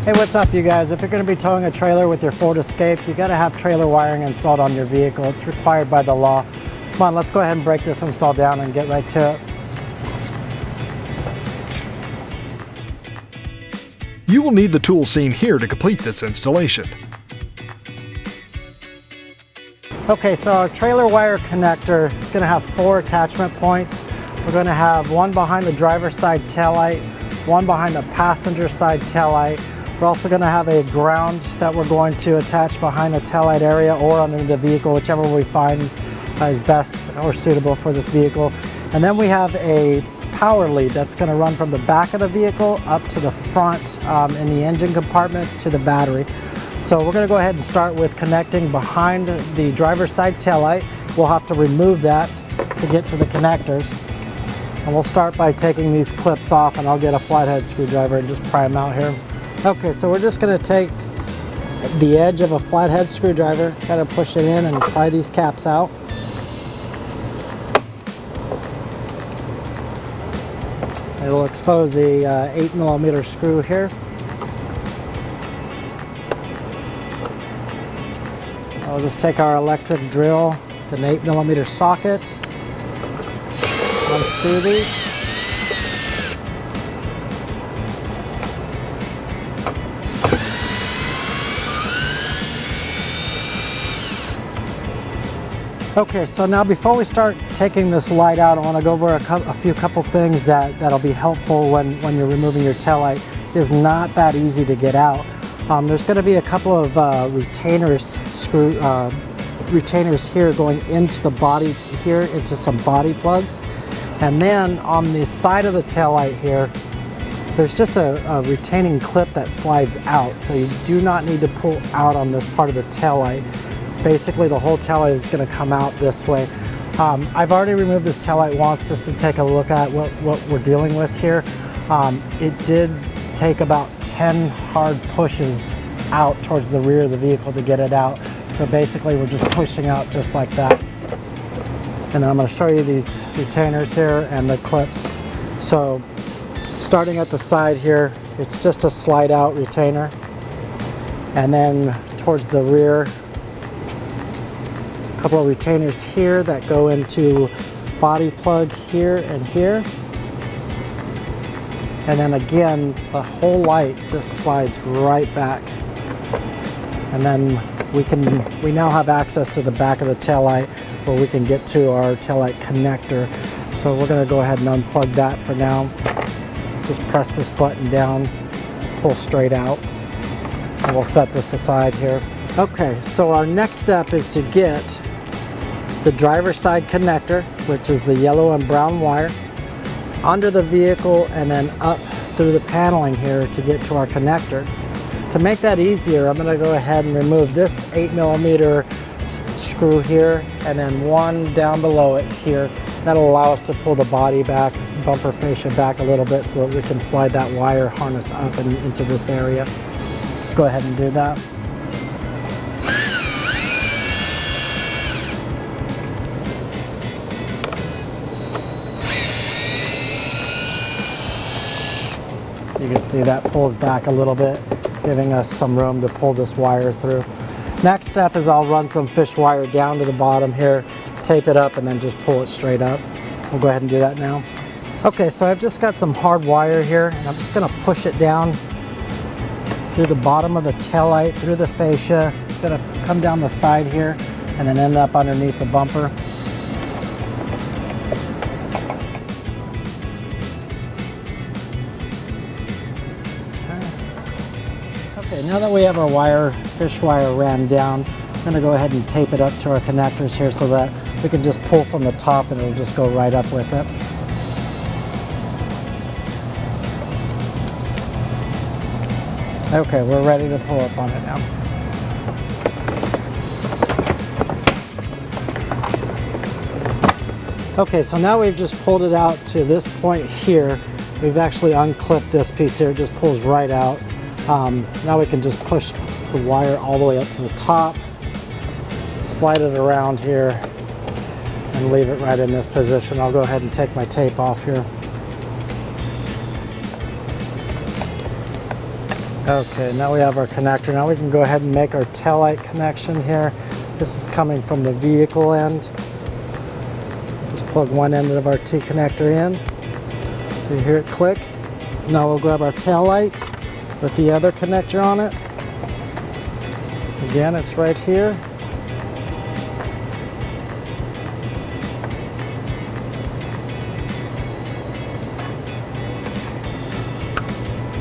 Hey, what's up you guys? If you're going to be towing a trailer with your Ford Escape, you got to have trailer wiring installed on your vehicle. It's required by the law. Come on, let's go ahead and break this install down and get right to it. You will need the tools seen here to complete this installation. Okay, so our trailer wire connector is going to have 4 attachment points. We're going to have one behind the driver's side taillight, one behind the passenger side taillight. We're also going to have a ground that we're going to attach behind the taillight area or under the vehicle, whichever we find is best or suitable for this vehicle. And then we have a power lead that's going to run from the back of the vehicle up to the front in the engine compartment to the battery. So we're going to go ahead and start with connecting behind the driver's side taillight. We'll have to remove that to get to the connectors. And we'll start by taking these clips off, and I'll get a flathead screwdriver and just pry them out here. Okay, so we're just going to take the edge of a flathead screwdriver, kind of push it in and pry these caps out. It'll expose the 8mm screw here. I'll just take our electric drill, an 8mm socket, unscrew these. Okay, so now before we start taking this light out, I want to go over a couple things that'll be helpful when you're removing your taillight. It is not that easy to get out. There's going to be a couple of retainers here going into the body here, into some body plugs. And then on the side of the taillight here, there's just a retaining clip that slides out. So you do not need to pull out on this part of the taillight. Basically, the whole taillight is going to come out this way. I've already removed this taillight once just to take a look at what we're dealing with here. It did take about 10 hard pushes out towards the rear of the vehicle to get it out. So basically, we're just pushing out just like that. And then I'm going to show you these retainers here and the clips. So starting at the side here, it's just a slide out retainer. And then towards the rear, a couple of retainers here that go into body plug here and here. And then again, the whole light just slides right back. And then we now have access to the back of the taillight where we can get to our taillight connector. So we're going to go ahead and unplug that for now. Just press this button down, pull straight out, and we'll set this aside here. Okay, so our next step is to get the driver's side connector, which is the yellow and brown wire, under the vehicle and then up through the paneling here to get to our connector. To make that easier, I'm going to go ahead and remove this 8mm screw here and then one down below it here. That'll allow us to pull the body back, bumper fascia back a little bit so that we can slide that wire harness up and into this area. Let's go ahead and do that. You can see that pulls back a little bit, giving us some room to pull this wire through. Next step is I'll run some fish wire down to the bottom here, tape it up, and then just pull it straight up. We'll go ahead and do that now. Okay, so I've just got some hard wire here, and I'm just going to push it down through the bottom of the taillight, through the fascia. It's going to come down the side here, and then end up underneath the bumper. Okay, now that we have our fish wire ran down, I'm going to go ahead and tape it up to our connectors here so that we can just pull from the top and it'll just go right up with it. Okay, we're ready to pull up on it now. Okay, so now we've just pulled it out to this point here. We've actually unclipped this piece here, it just pulls right out. Now we can just push the wire all the way up to the top, slide it around here, and leave it right in this position. I'll go ahead and take my tape off here. Okay, now we have our connector. Now we can go ahead and make our taillight connection here. This is coming from the vehicle end. Just plug one end of our T connector in. So you hear it click. Now we'll grab our taillight with the other connector on it. Again, it's right here.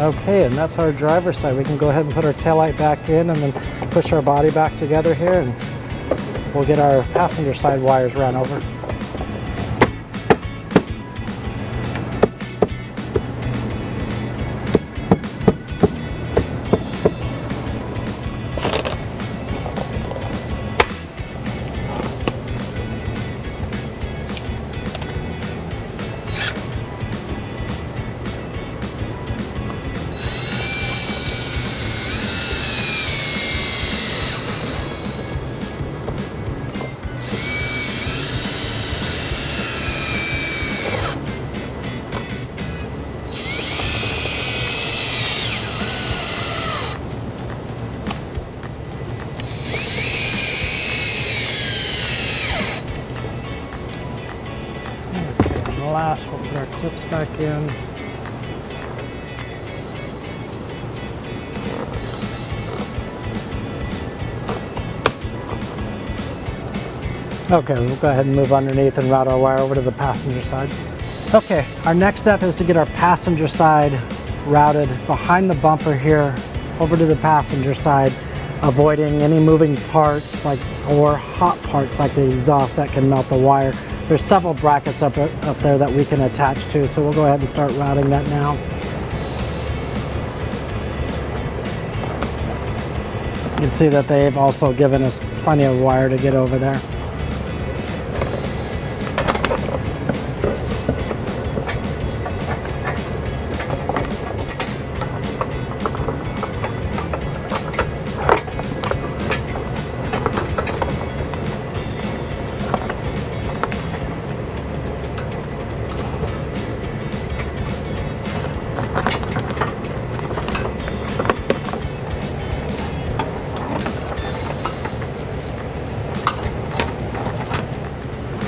Okay, and that's our driver's side. We can go ahead and put our taillight back in and then push our body back together here, and we'll get our passenger side wires ran over. Last, we'll put our clips back in. Okay, we'll go ahead and move underneath and route our wire over to the passenger side. Okay, our next step is to get our passenger side routed behind the bumper here over to the passenger side, avoiding any moving parts or hot parts like the exhaust that can melt the wire. There's several brackets up there that we can attach to, so we'll go ahead and start routing that now. You can see that they've also given us plenty of wire to get over there.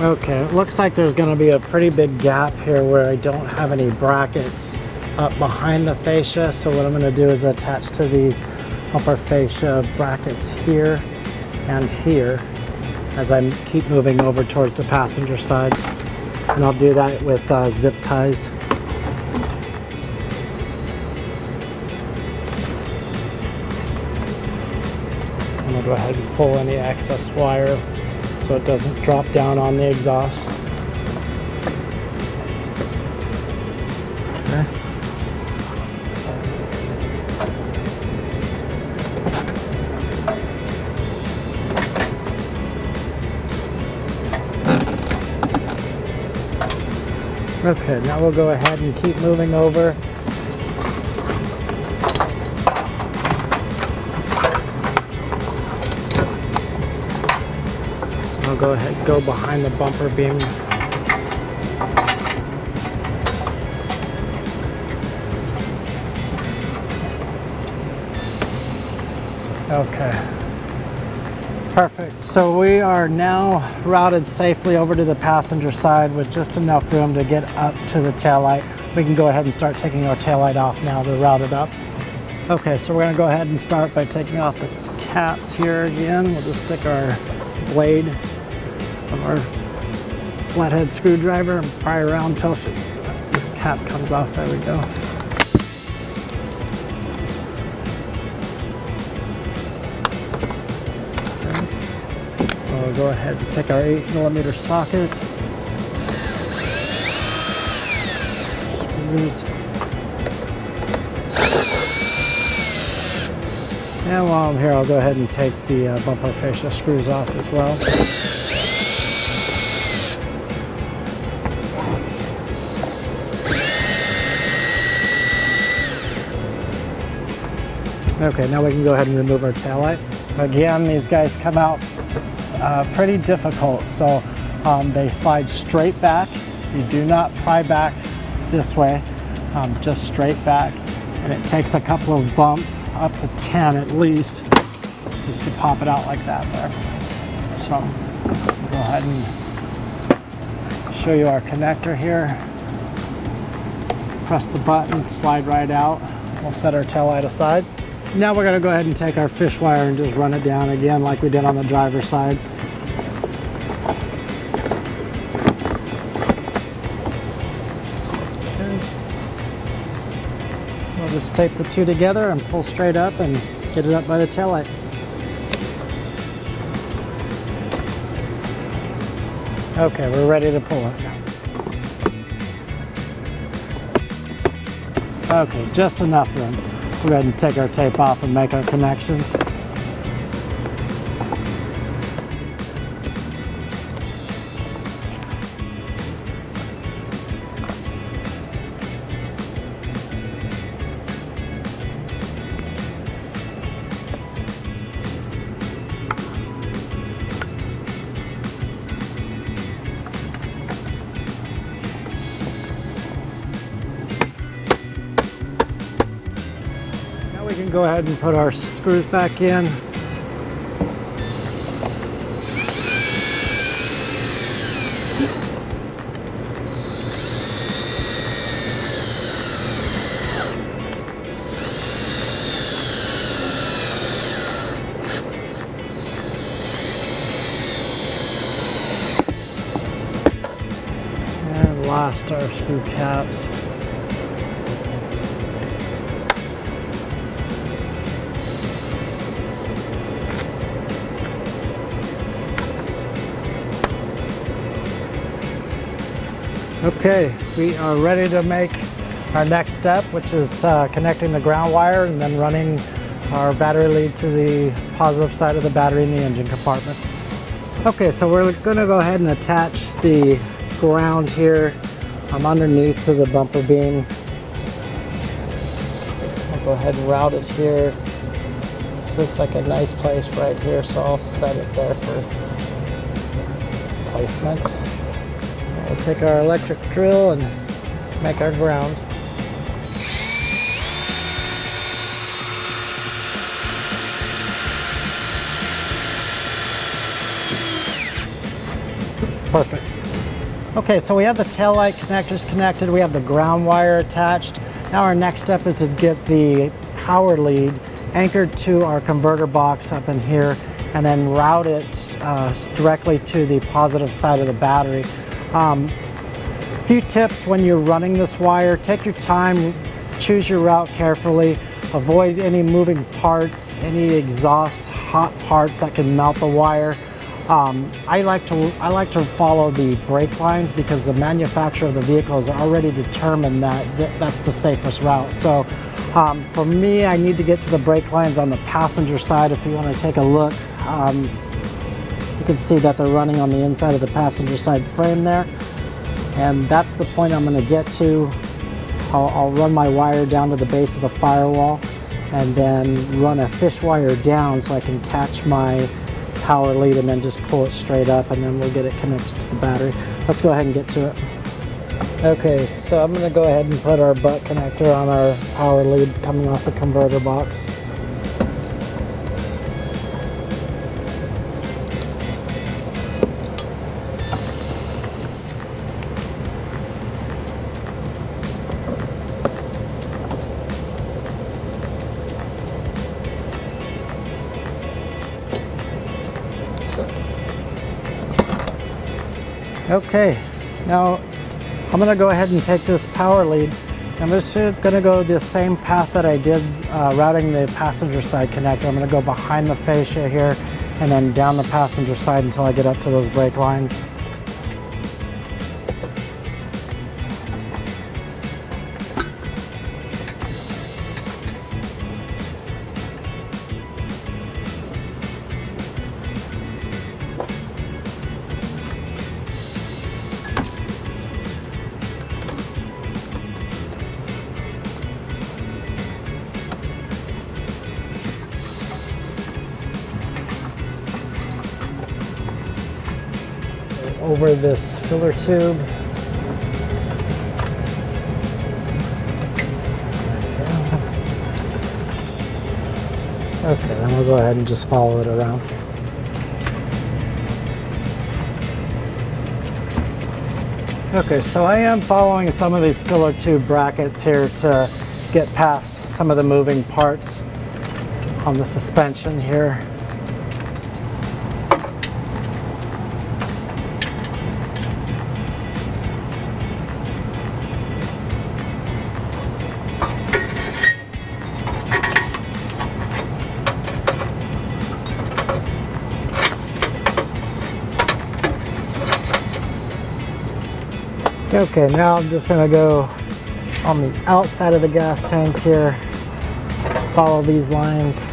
Okay, it looks like there's going to be a pretty big gap here where I don't have any brackets up behind the fascia. So what I'm going to do is attach to these upper fascia brackets here and here as I keep moving over towards the passenger side. And I'll do that with zip ties. I'm going to go ahead and pull any excess wire so it doesn't drop down on the exhaust. Okay. Okay, now we'll go ahead and keep moving over. I'll go ahead and go behind the bumper beam. Okay. Perfect. So we are now routed safely over to the passenger side with just enough room to get up to the taillight. We can go ahead and start taking our taillight off now to route it up. Okay, so we're going to go ahead and start by taking off the caps here again. We'll just stick our blade of our flathead screwdriver and pry around until this cap comes off. There we go. We'll go ahead and take our 8mm socket, screws, and while I'm here I'll go ahead and take the bumper fascia screws off as well. Okay, now we can go ahead and remove our taillight. Again, these guys come out pretty difficult, so they slide straight back. You do not pry back this way, just straight back. And it takes a couple of bumps, up to 10 at least, just to pop it out like that there. So I'll go ahead and show you our connector here. Press the button, slide right out. We'll set our tail light aside. Now we're gonna go ahead and take our fish wire and just run it down again like we did on the driver's side. Okay. We'll just tape the two together and pull straight up and get it up by the tail light. Okay, we're ready to pull it now. Okay, just enough room. We'll go ahead and take our tape off and make our connections. We can go ahead and put our screws back in. And lost our screw caps. Okay, we are ready to make our next step, which is connecting the ground wire and then running our battery lead to the positive side of the battery in the engine compartment. Okay, so we're going to go ahead and attach the ground here underneath to the bumper beam. I'll go ahead and route it here. This looks like a nice place right here, so I'll set it there for placement. We'll take our electric drill and make our ground. Perfect. Okay, so we have the taillight connectors connected, we have the ground wire attached. Now our next step is to get the power lead anchored to our converter box up in here and then route it directly to the positive side of the battery. A few tips when you're running this wire: take your time, choose your route carefully, avoid any moving parts, any exhaust hot parts that can melt the wire. I like to follow the brake lines because the manufacturer of the vehicle has already determined that's the safest route. So for me, I need to get to the brake lines on the passenger side. If you want to take a look, you can see that they're running on the inside of the passenger side frame there. And that's the point I'm going to get to. I'll run my wire down to the base of the firewall and then run a fish wire down so I can catch my power lead and then just pull it straight up, and then we'll get it connected to the battery. Let's go ahead and get to it. Okay, so I'm going to go ahead and put our butt connector on our power lead coming off the converter box. Okay, now I'm going to go ahead and take this power lead. I'm just going to go the same path that I did routing the passenger side connector. I'm going to go behind the fascia here and then down the passenger side until I get up to those brake lines. Over this filler tube. Okay, then we'll go ahead and just follow it around. Okay, so I am following some of these filler tube brackets here to get past some of the moving parts on the suspension here. Okay, now I'm just going to go on the outside of the gas tank here, follow these lines.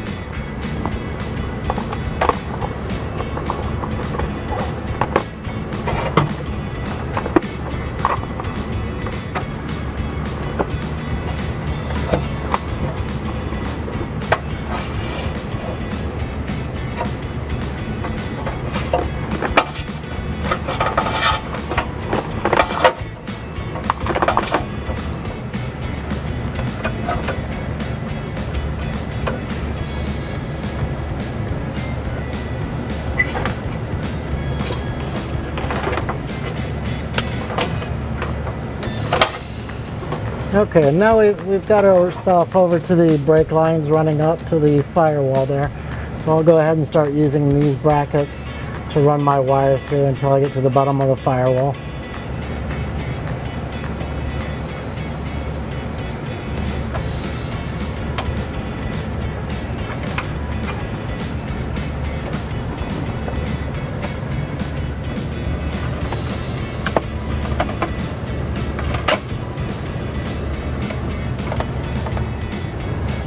Okay, now we've got ourselves over to the brake lines running up to the firewall there. So I'll go ahead and start using these brackets to run my wire through until I get to the bottom of the firewall.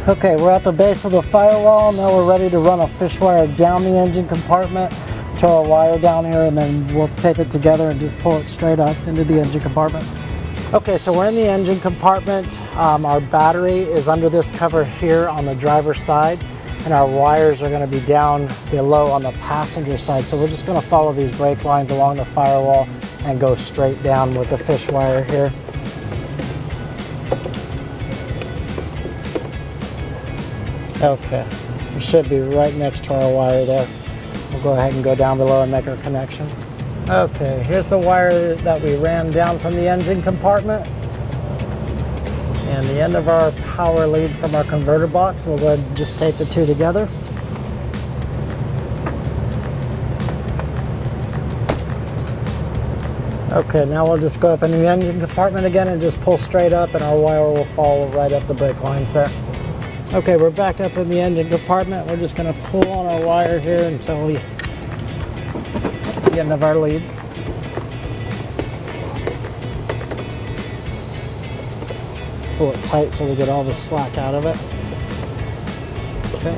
Okay, we're at the base of the firewall. Now we're ready to run a fish wire down the engine compartment to our wire down here, and then we'll tape it together and just pull it straight up into the engine compartment. Okay, so we're in the engine compartment. Our battery is under this cover here on the driver's side, and our wires are going to be down below on the passenger side. So we're just going to follow these brake lines along the firewall and go straight down with the fish wire here. Okay, we should be right next to our wire there. We'll go ahead and go down below and make our connection. Okay, here's the wire that we ran down from the engine compartment and the end of our power lead from our converter box. We'll go ahead and just tape the two together. Okay, now we'll just go up into the engine compartment again and just pull straight up, and our wire will follow right up the brake lines there. Okay, we're back up in the engine compartment. We're just going to pull on our wire here until we get the end of our lead. Pull it tight so we get all the slack out of it. Okay.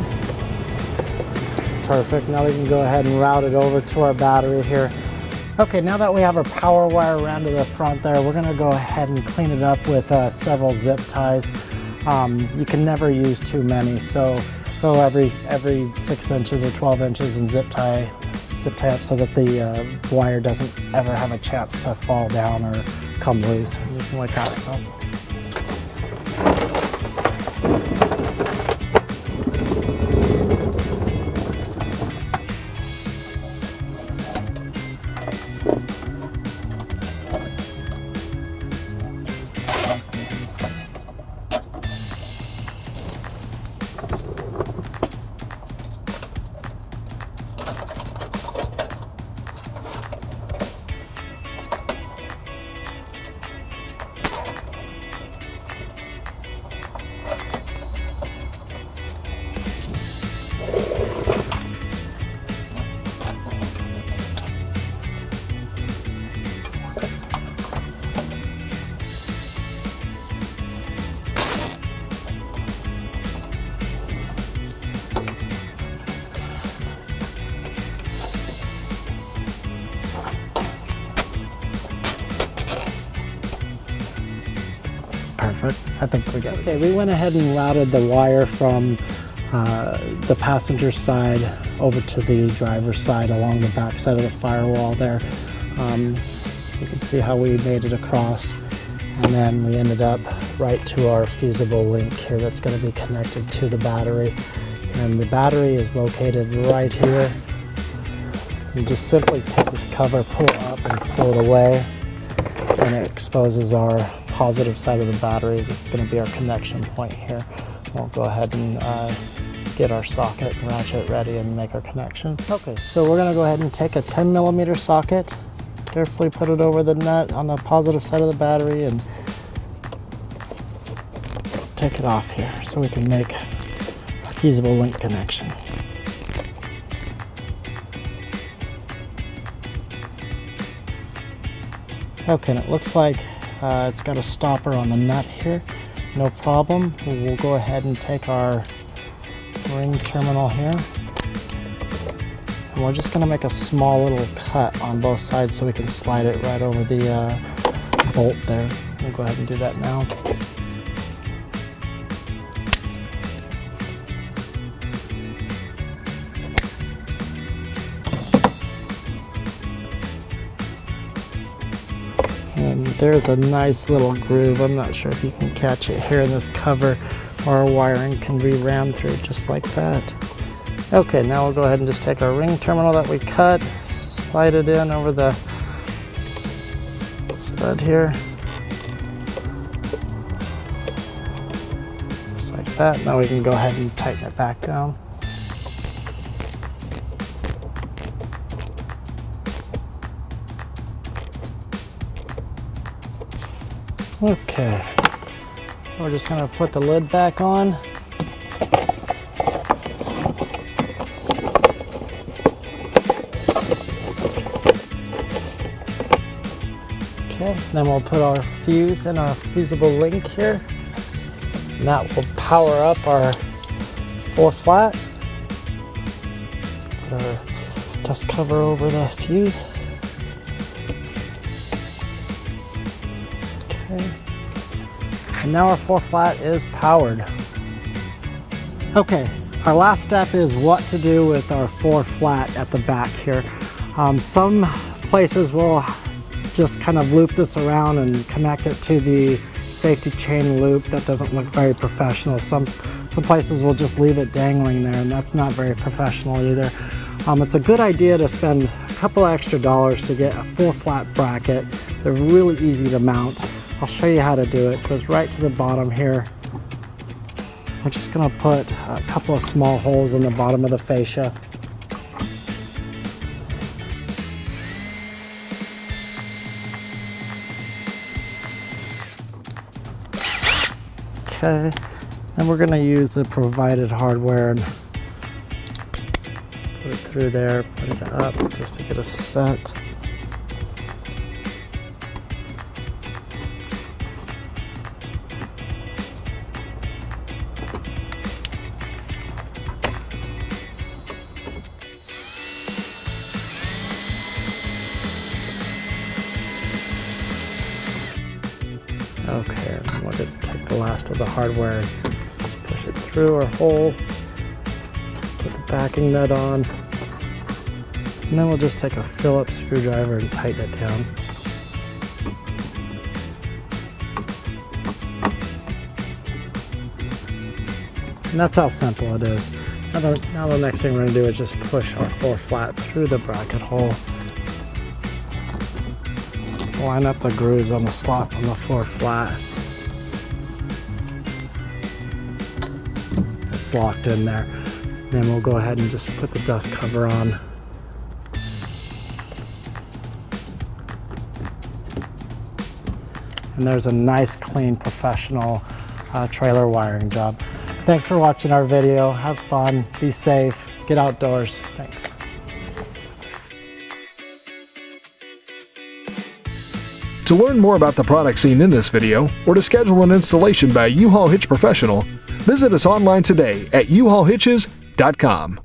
Perfect. Now we can go ahead and route it over to our battery here. Okay, now that we have our power wire around to the front there, we're going to go ahead and clean it up with several zip ties. You can never use too many, so go every 6 inches or 12 inches and zip tie up so that the wire doesn't ever have a chance to fall down or come loose, anything like that. So. Perfect. I think we got it. Okay, we went ahead and routed the wire from the passenger side over to the driver's side along the back side of the firewall there. You can see how we made it across, and then we ended up right to our fusible link here that's going to be connected to the battery. And the battery is located right here. You just simply take this cover, pull it up and pull it away, and it exposes our positive side of the battery. This is going to be our connection point here. We'll go ahead and get our socket and ratchet ready and make our connection. Okay, so we're going to go ahead and take a 10mm socket, carefully put it over the nut on the positive side of the battery and take it off here so we can make a feasible link connection. Okay, and it looks like it's got a stopper on the nut here. No problem. We'll go ahead and take our ring terminal here. And we're just going to make a small little cut on both sides so we can slide it right over the bolt there. We'll go ahead and do that now. And there's a nice little groove. I'm not sure if you can catch it here in this cover, or our wiring can be rammed through just like that. Okay, now we'll go ahead and just take our ring terminal that we cut, slide it in over the stud here. Just like that. Now we can go ahead and tighten it back down. Okay, we're just going to put the lid back on. Okay, then we'll put our fuse and our fusible link here. And that will power up our 4-flat. Put our dust cover over the fuse. And now our 4-flat is powered. Okay, our last step is what to do with our 4-flat at the back here. Some places will just kind of loop this around and connect it to the safety chain loop. That doesn't look very professional. Some places will just leave it dangling there, and that's not very professional either. It's a good idea to spend a couple extra dollars to get a 4-flat bracket. They're really easy to mount. I'll show you how to do it. It goes right to the bottom here. We're just going to put a couple of small holes in the bottom of the fascia. Okay, then we're going to use the provided hardware and put it through there, put it up just to get a set. Okay, and then we're going to take the last of the hardware and just push it through our hole, put the backing nut on, and then we'll just take a Phillips screwdriver and tighten it down. And that's how simple it is. Now the next thing we're going to do is just push our 4-flat through the bracket hole. Line up the grooves on the slots on the 4-flat. It's locked in there. Then we'll go ahead and just put the dust cover on. And there's a nice, clean, professional trailer wiring job. Thanks for watching our video. Have fun, be safe, get outdoors. Thanks. To learn more about the products seen in this video, or to schedule an installation by U-Haul Hitch Professional, visit us online today at uhaulhitches.com.